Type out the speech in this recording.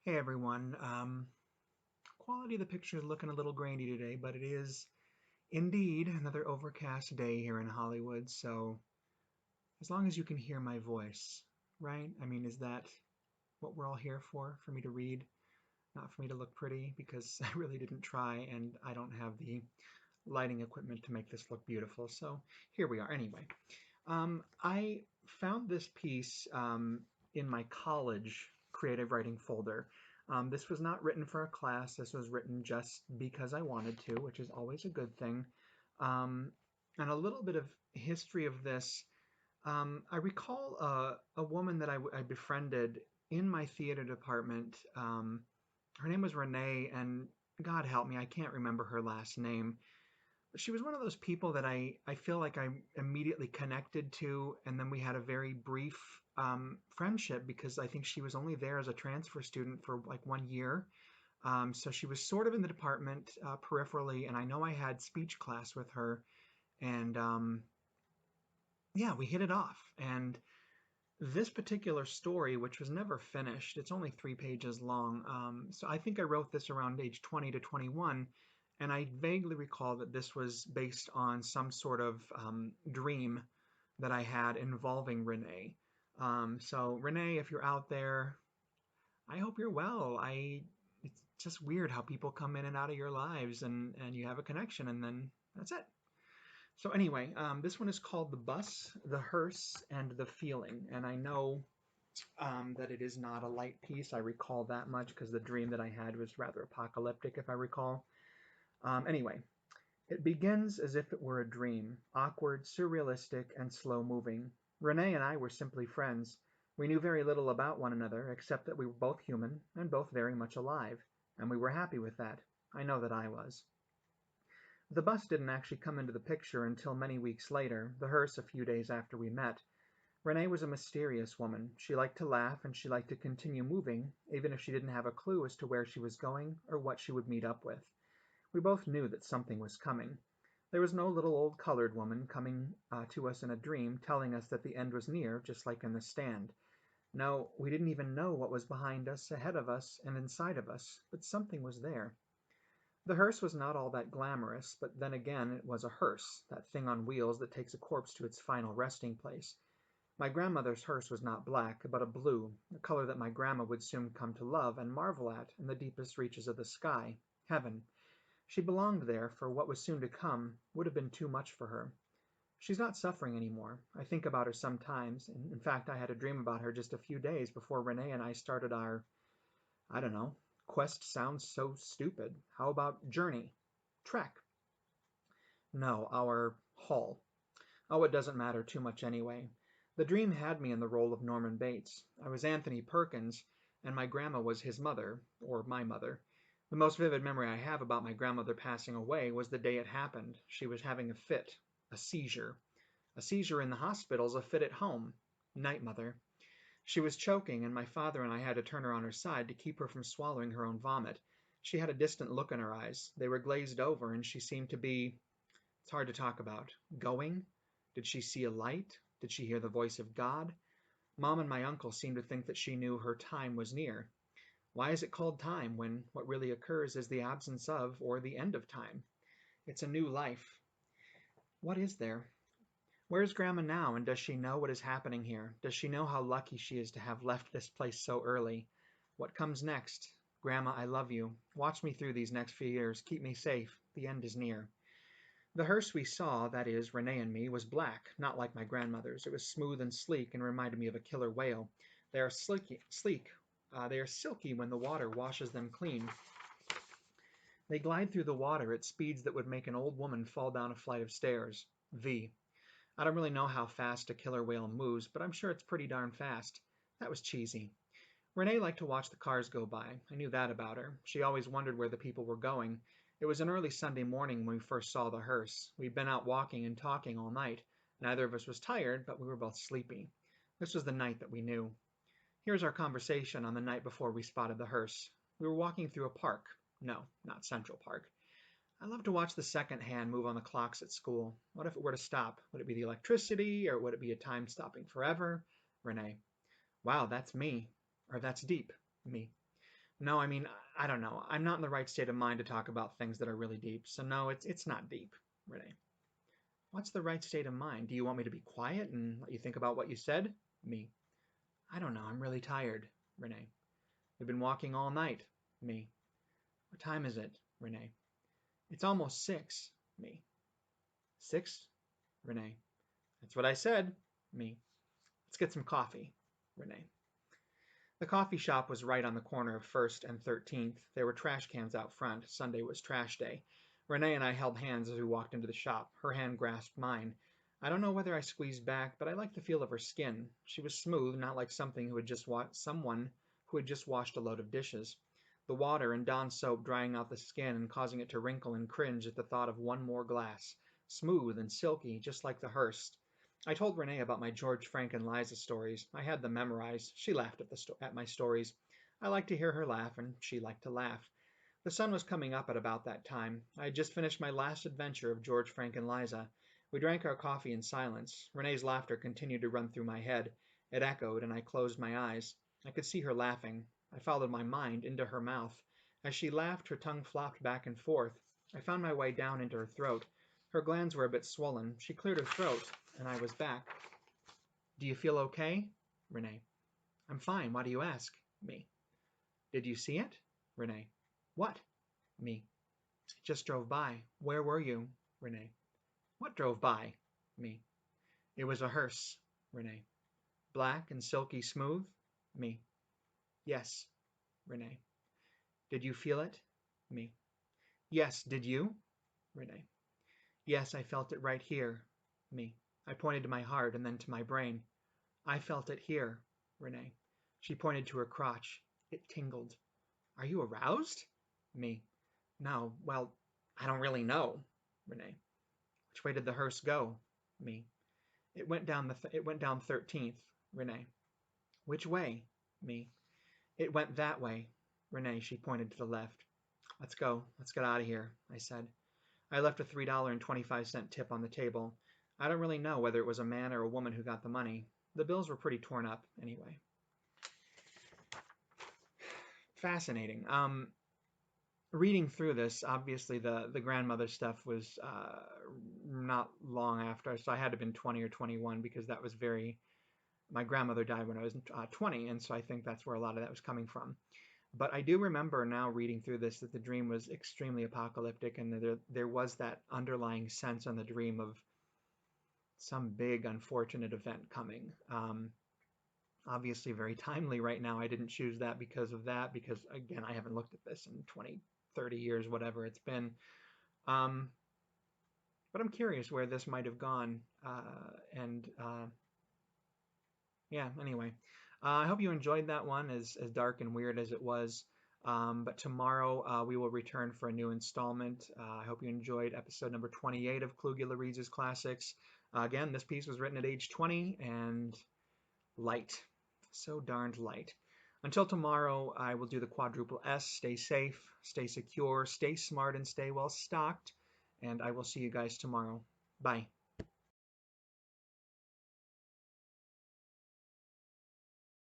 Hey everyone. Quality of the picture is looking a little grainy today, but it is indeed another overcast day here in Hollywood. So as long as you can hear my voice, right? I mean, is that what we're all here for? For me to read, not for me to look pretty? Because I really didn't try and I don't have the lighting equipment to make this look beautiful. So here we are. Anyway, I found this piece in my college creative writing folder. This was not written for a class. This was written just because I wanted to, which is always a good thing. Um, and a little bit of history of this. I recall a woman that I befriended in my theater department. Her name was Renee, and God help me, I can't remember her last name. She was one of those people that I feel like I immediately connected to, and then we had a very brief friendship because I think she was only there as a transfer student for like 1 year. So she was sort of in the department peripherally, and I know I had speech class with her, and yeah, we hit it off. And this particular story, which was never finished, it's only 3 pages long. So I think I wrote this around age 20 to 21, and I vaguely recall that this was based on some sort of dream that I had involving Renee. So Renee, if you're out there, I hope you're well. It's just weird how people come in and out of your lives, and you have a connection, and then that's it. So anyway, this one is called The Bus, The Hearse, and The Feeling. And I know that it is not a light piece. I recall that much because the dream that I had was rather apocalyptic, if I recall. Anyway, it begins as if it were a dream, awkward, surrealistic, and slow moving. Renee and I were simply friends. We knew very little about one another, except that we were both human and both very much alive, and we were happy with that. I know that I was. The bus didn't actually come into the picture until many weeks later, the hearse a few days after we met. Renee was a mysterious woman. She liked to laugh and she liked to continue moving, even if she didn't have a clue as to where she was going or what she would meet up with. We both knew that something was coming. There was no little old colored woman coming to us in a dream telling us that the end was near, just like in The Stand. No, we didn't even know what was behind us, ahead of us, and inside of us, but something was there. The hearse was not all that glamorous, but then again it was a hearse, that thing on wheels that takes a corpse to its final resting place. My grandmother's hearse was not black, but a blue, a color that my grandma would soon come to love and marvel at in the deepest reaches of the sky, heaven. She belonged there, for what was soon to come would have been too much for her. She's not suffering anymore. I think about her sometimes. In fact, I had a dream about her just a few days before Renee and I started our, I don't know, quest sounds so stupid. How about journey? Trek? No, our haul. Oh, it doesn't matter too much anyway. The dream had me in the role of Norman Bates. I was Anthony Perkins, and my grandma was his mother, or my mother. The most vivid memory I have about my grandmother passing away was the day it happened. She was having a fit, a seizure. A seizure in the hospital's a fit at home. Night, mother. She was choking, and my father and I had to turn her on her side to keep her from swallowing her own vomit. She had a distant look in her eyes. They were glazed over, and she seemed to be, it's hard to talk about. Going? Did she see a light? Did she hear the voice of God? Mom and my uncle seemed to think that she knew her time was near. Why is it called time when what really occurs is the absence of or the end of time? It's a new life. What is there? Where's Grandma now, and does she know what is happening here? Does she know how lucky she is to have left this place so early? What comes next? Grandma, I love you. Watch me through these next few years. Keep me safe. The end is near. The hearse we saw, that is, Renee and me, was black, not like my grandmother's. It was smooth and sleek and reminded me of a killer whale. They are sleek. They are silky when the water washes them clean. They glide through the water at speeds that would make an old woman fall down a flight of stairs. V. I don't really know how fast a killer whale moves, but I'm sure it's pretty darn fast. That was cheesy. Renee liked to watch the cars go by. I knew that about her. She always wondered where the people were going. It was an early Sunday morning when we first saw the hearse. We'd been out walking and talking all night. Neither of us was tired, but we were both sleepy. This was the night that we knew. Here's our conversation on the night before we spotted the hearse. We were walking through a park. No, not Central Park. I love to watch the second hand move on the clocks at school. What if it were to stop? Would it be the electricity, or would it be a time stopping forever? Renee. Wow, that's me. Or that's deep. Me. No, I mean, I don't know. I'm not in the right state of mind to talk about things that are really deep. So no, it's not deep, Renee. What's the right state of mind? Do you want me to be quiet and let you think about what you said? Me. I don't know. I'm really tired, Renee. We've been walking all night. Me. What time is it? Renee. It's almost 6. Me. 6? Renee. That's what I said. Me. Let's get some coffee. Renee. The coffee shop was right on the corner of First and 13th. There were trash cans out front. Sunday was trash day. Renee and I held hands as we walked into the shop. Her hand grasped mine. I don't know whether I squeezed back, but I liked the feel of her skin. She was smooth, not like someone who had just washed a load of dishes. The water and Dawn soap drying out the skin and causing it to wrinkle and cringe at the thought of one more glass. Smooth and silky, just like the Hearse. I told Renee about my George Frank and Liza stories. I had them memorized. She laughed at my stories. I liked to hear her laugh, and she liked to laugh. The sun was coming up at about that time. I had just finished my last adventure of George Frank and Liza. We drank our coffee in silence. Renee's laughter continued to run through my head. It echoed, and I closed my eyes. I could see her laughing. I followed my mind into her mouth. As she laughed, her tongue flopped back and forth. I found my way down into her throat. Her glands were a bit swollen. She cleared her throat, and I was back. Do you feel okay? Renee. I'm fine. Why do you ask? Me. Did you see it? Renee. What? Me. It just drove by. Where were you? Renee. What drove by? Me. It was a hearse. Renee. Black and silky smooth? Me. Yes. Renee. Did you feel it? Me. Yes, did you? Renee. Yes, I felt it right here. Me. I pointed to my heart and then to my brain. I felt it here. Renee. She pointed to her crotch. It tingled. Are you aroused? Me. No, well, I don't really know. Renee. Which way did the hearse go? Me. It went down 13th. Renee. Which way? Me. It went that way. Renee, she pointed to the left. Let's go. Let's get out of here, I said. I left a $3.25 tip on the table. I don't really know whether it was a man or a woman who got the money. The bills were pretty torn up, anyway. Fascinating. Reading through this, obviously the grandmother stuff was not long after, so I had to have been 20 or 21 because that was my grandmother died when I was 20, and so I think that's where a lot of that was coming from. But I do remember now reading through this that the dream was extremely apocalyptic, and there was that underlying sense on the dream of some big unfortunate event coming. Obviously very timely right now. I didn't choose that, because again, I haven't looked at this in 20, 30 years, whatever it's been. But I'm curious where this might have gone. Yeah, anyway. I hope you enjoyed that one, as dark and weird as it was. But tomorrow we will return for a new installment. I hope you enjoyed episode number 28 of Klugula Reads His Classics. Again, this piece was written at age 20 and light. So darned light. Until tomorrow, I will do the quadruple S. Stay safe, stay secure, stay smart, and stay well stocked. And I will see you guys tomorrow. Bye.